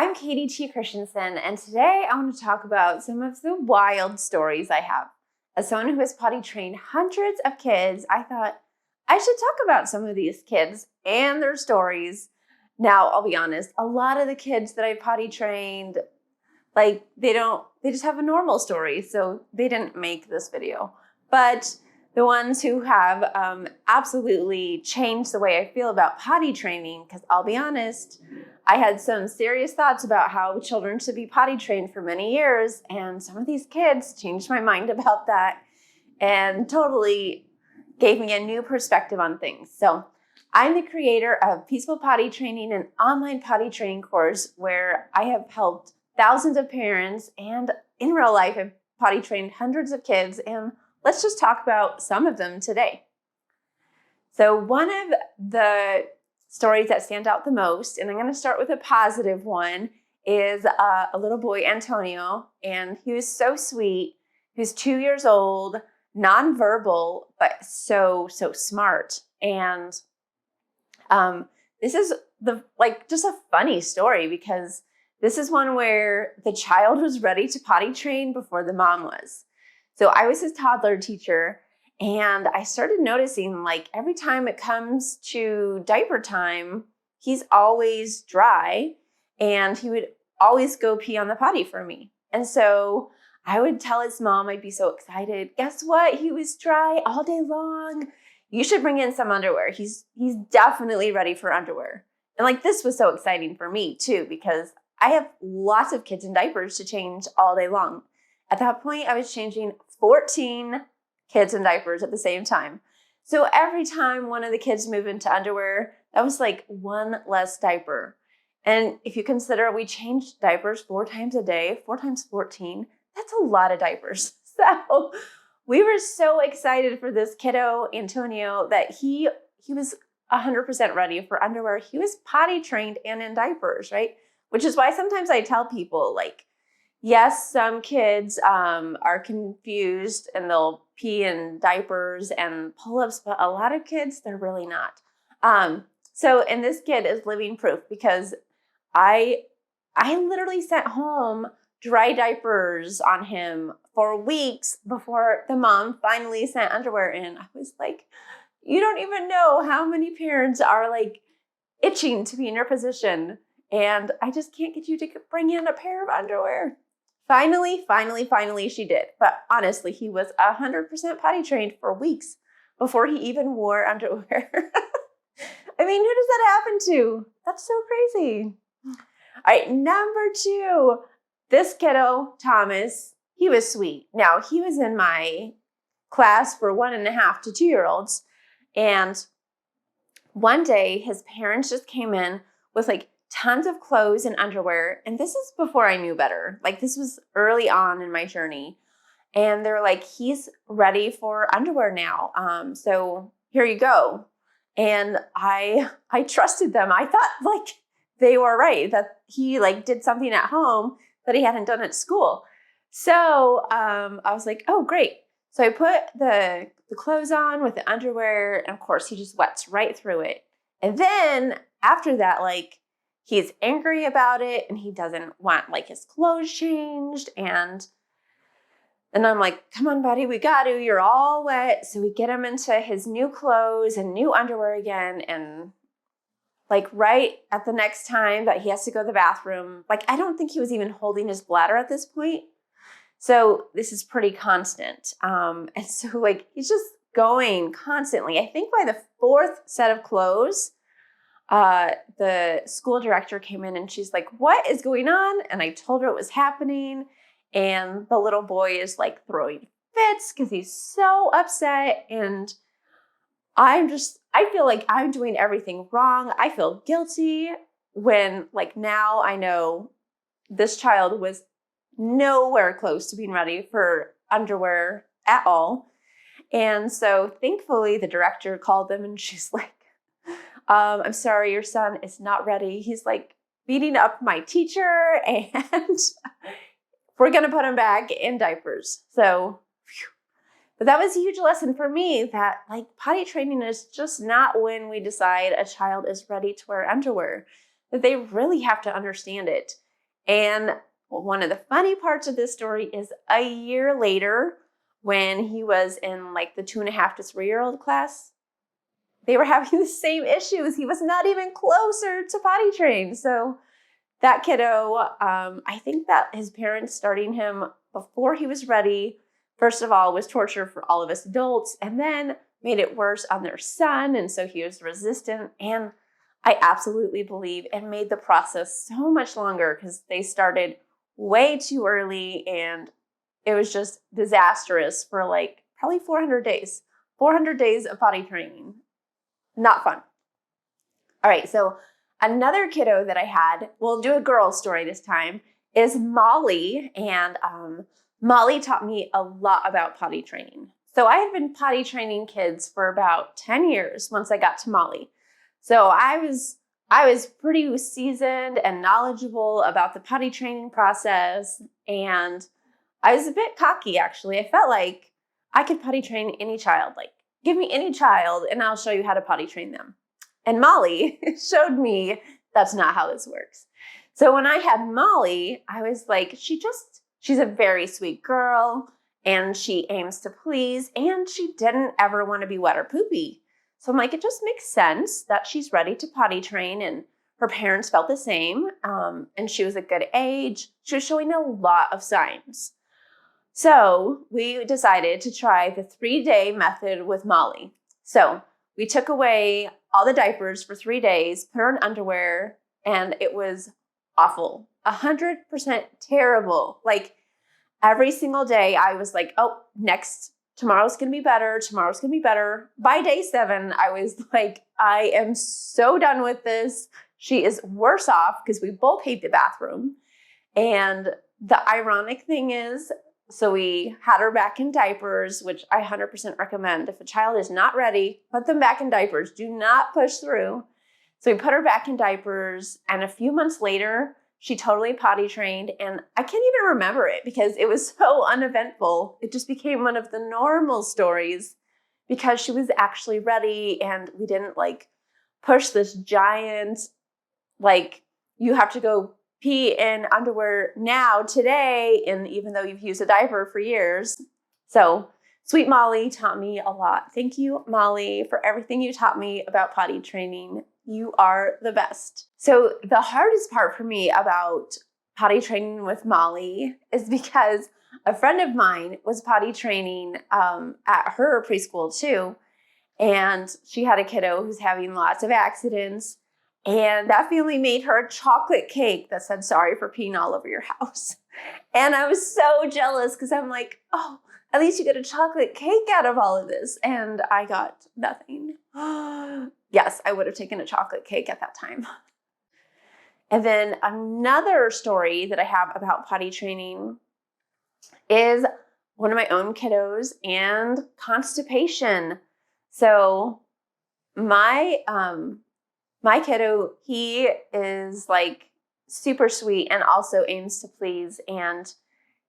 I'm Katie T. Christensen, and today I want to talk about some of the wild stories I have. As someone who has potty trained hundreds of kids, I thought I should talk about some of these kids and their stories. Now, I'll be honest, a lot of the kids that I potty trained, they just have a normal story, so they didn't make this video. But the ones who have absolutely changed the way I feel about potty training, because I'll be honest, I had some serious thoughts about how children should be potty trained for many years, and some of these kids changed my mind about that and totally gave me a new perspective on things. So I'm the creator of Peaceful Potty Training, an online potty training course where I have helped thousands of parents, and in real life, I've potty trained hundreds of kids, and let's just talk about some of them today. So one of the stories that stand out the most, and I'm going to start with a positive one, is a little boy, Antonio, and he was so sweet. He was 2 years old, nonverbal, but so smart. And this is just a funny story because this is one where the child was ready to potty train before the mom was. So I was his toddler teacher, and I started noticing every time it comes to diaper time, he's always dry and he would always go pee on the potty for me. And so I would tell his mom, I'd be so excited. Guess what? He was dry all day long. You should bring in some underwear. He's definitely ready for underwear. And this was so exciting for me too, because I have lots of kids in diapers to change all day long. At that point, I was changing 14 kids in diapers at the same time. So every time one of the kids moved into underwear, that was one less diaper. And if you consider we changed diapers 4 times a day, 4 times 14, that's a lot of diapers. So we were so excited for this kiddo, Antonio, that he was 100% ready for underwear. He was potty trained and in diapers, right? Which is why sometimes I tell people, yes, some kids are confused and they'll pee in diapers and pull-ups, but a lot of kids, they're really not. And this kid is living proof because I literally sent home dry diapers on him for weeks before the mom finally sent underwear in. I was like, you don't even know how many parents are itching to be in your position. And I just can't get you to bring in a pair of underwear. Finally, she did. But honestly, he was 100% potty trained for weeks before he even wore underwear. I mean, who does that happen to? That's so crazy. All right, number 2, this kiddo, Thomas, he was sweet. Now, he was in my class for 1.5 to 2-year-olds. And one day, his parents just came in with tons of clothes and underwear. And this is before I knew better. This was early on in my journey. And they're he's ready for underwear now. So here you go. And I trusted them. I thought they were right, that he did something at home that he hadn't done at school. So I was like, oh, great. So I put the clothes on with the underwear. And of course, he just wets right through it. And then after that, he's angry about it and he doesn't want his clothes changed. And I'm like, come on, buddy, we got to, you're all wet. So we get him into his new clothes and new underwear again. And right at the next time that he has to go to the bathroom, I don't think he was even holding his bladder at this point. So this is pretty constant. And so he's just going constantly. I think by the 4th set of clothes, the school director came in and she's like, what is going on? And I told her what was happening. And the little boy is throwing fits because he's so upset. And I feel like I'm doing everything wrong. I feel guilty when now I know this child was nowhere close to being ready for underwear at all. And so thankfully the director called them and she's like, I'm sorry, your son is not ready. He's beating up my teacher and we're going to put him back in diapers. So, but that was a huge lesson for me that potty training is just not when we decide a child is ready to wear underwear, that they really have to understand it. And one of the funny parts of this story is a year later, when he was in like the 2.5 to 3-year-old class, they were having the same issues. He was not even closer to potty trained. So that kiddo, I think that his parents starting him before he was ready, first of all, was torture for all of us adults, and then made it worse on their son. And so he was resistant. And I absolutely believe it made the process so much longer because they started way too early, and it was just disastrous for like probably 400 days. 400 days of potty training. Not fun. All right, so another kiddo that I had, we'll do a girl story this time, is Molly. And Molly taught me a lot about potty training. So I had been potty training kids for about 10 years once I got to Molly. So I was pretty seasoned and knowledgeable about the potty training process. And I was a bit cocky, actually. I felt like I could potty train any child. Like, give me any child and I'll show you how to potty train them. And Molly showed me that's not how this works. So when I had Molly, I was like, she's a very sweet girl and she aims to please and she didn't ever want to be wet or poopy. So I'm like, it just makes sense that she's ready to potty train, and her parents felt the same. And she was a good age. She was showing a lot of signs. So we decided to try the 3-day method with Molly. So we took away all the diapers for 3 days, put her in underwear, and it was awful. 100% terrible. Like every single day I was like, oh, tomorrow's going to be better. Tomorrow's going to be better. By day 7, I was like, I am so done with this. She is worse off because we both hate the bathroom. And the ironic thing is, so we had her back in diapers, which I 100% recommend. If a child is not ready, put them back in diapers. Do not push through. So we put her back in diapers, and a few months later, she totally potty trained, and I can't even remember it because it was so uneventful. It just became one of the normal stories because she was actually ready, and we didn't like push this giant, like, you have to go pee in underwear now, today, and even though you've used a diaper for years. So sweet Molly taught me a lot. Thank you, Molly, for everything you taught me about potty training. You are the best. So the hardest part for me about potty training with Molly is because a friend of mine was potty training at her preschool too. And she had a kiddo who's having lots of accidents. And that family made her a chocolate cake that said, sorry for peeing all over your house. And I was so jealous because I'm like, oh, at least you get a chocolate cake out of all of this. And I got nothing. Yes, I would have taken a chocolate cake at that time. And then another story that I have about potty training is one of my own kiddos and constipation. So my kiddo, he is like super sweet and also aims to please, and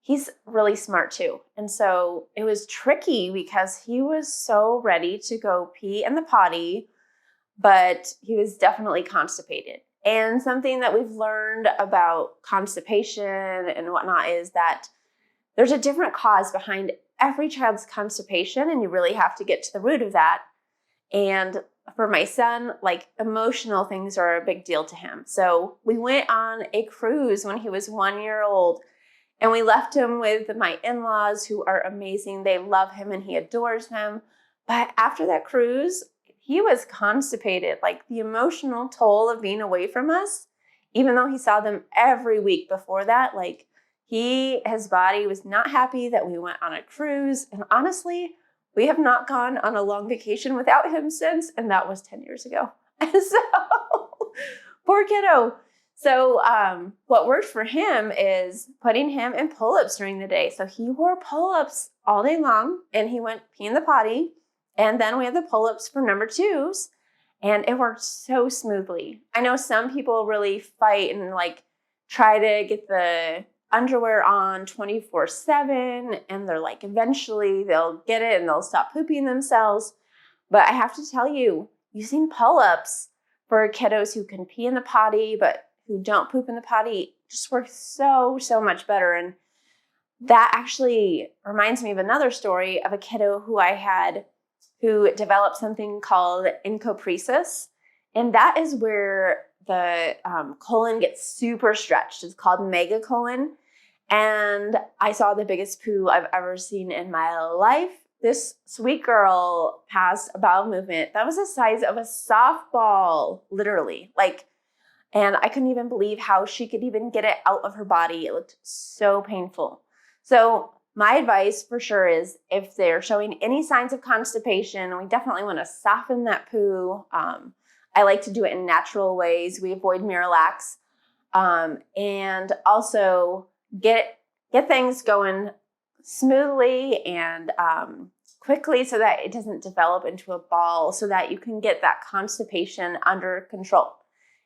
he's really smart too. And so it was tricky because he was so ready to go pee in the potty, but he was definitely constipated. And something that we've learned about constipation and whatnot is that there's a different cause behind every child's constipation, and you really have to get to the root of that. And for my son, like, emotional things are a big deal to him. So we went on a cruise when he was 1 year old, and we left him with my in-laws, who are amazing. They love him and he adores them. But after that cruise, he was constipated. Like, the emotional toll of being away from us, even though he saw them every week before that, like, his body was not happy that we went on a cruise. And honestly, we have not gone on a long vacation without him since, and that was 10 years ago. And so, poor kiddo. So what worked for him is putting him in pull-ups during the day. So he wore pull-ups all day long, and he went pee in the potty. And then we had the pull-ups for number 2s, and it worked so smoothly. I know some people really fight and like try to get the underwear on 24/7, and they're like, eventually they'll get it and they'll stop pooping themselves. But I have to tell you, using pull-ups for kiddos who can pee in the potty but who don't poop in the potty just work so, so much better. And that actually reminds me of another story of a kiddo who I had who developed something called encopresis. And that is where the colon gets super stretched. It's called megacolon. And I saw the biggest poo I've ever seen in my life. This sweet girl passed a bowel movement that was the size of a softball, literally. And I couldn't even believe how she could even get it out of her body. It looked so painful. So my advice for sure is if they're showing any signs of constipation, we definitely want to soften that poo. I like to do it in natural ways. We avoid Miralax. And also get things going smoothly and quickly so that it doesn't develop into a ball, so that you can get that constipation under control.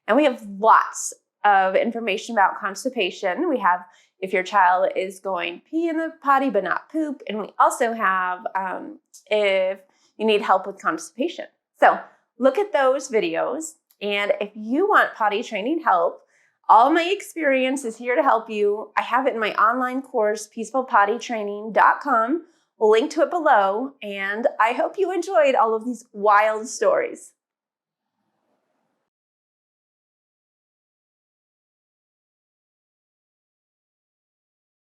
And we have lots of information about constipation. We have if your child is going pee in the potty but not poop. And we also have if you need help with constipation. So look at those videos. And if you want potty training help, all my experience is here to help you. I have it in my online course, peacefulpottytraining.com. We'll link to it below. And I hope you enjoyed all of these wild stories.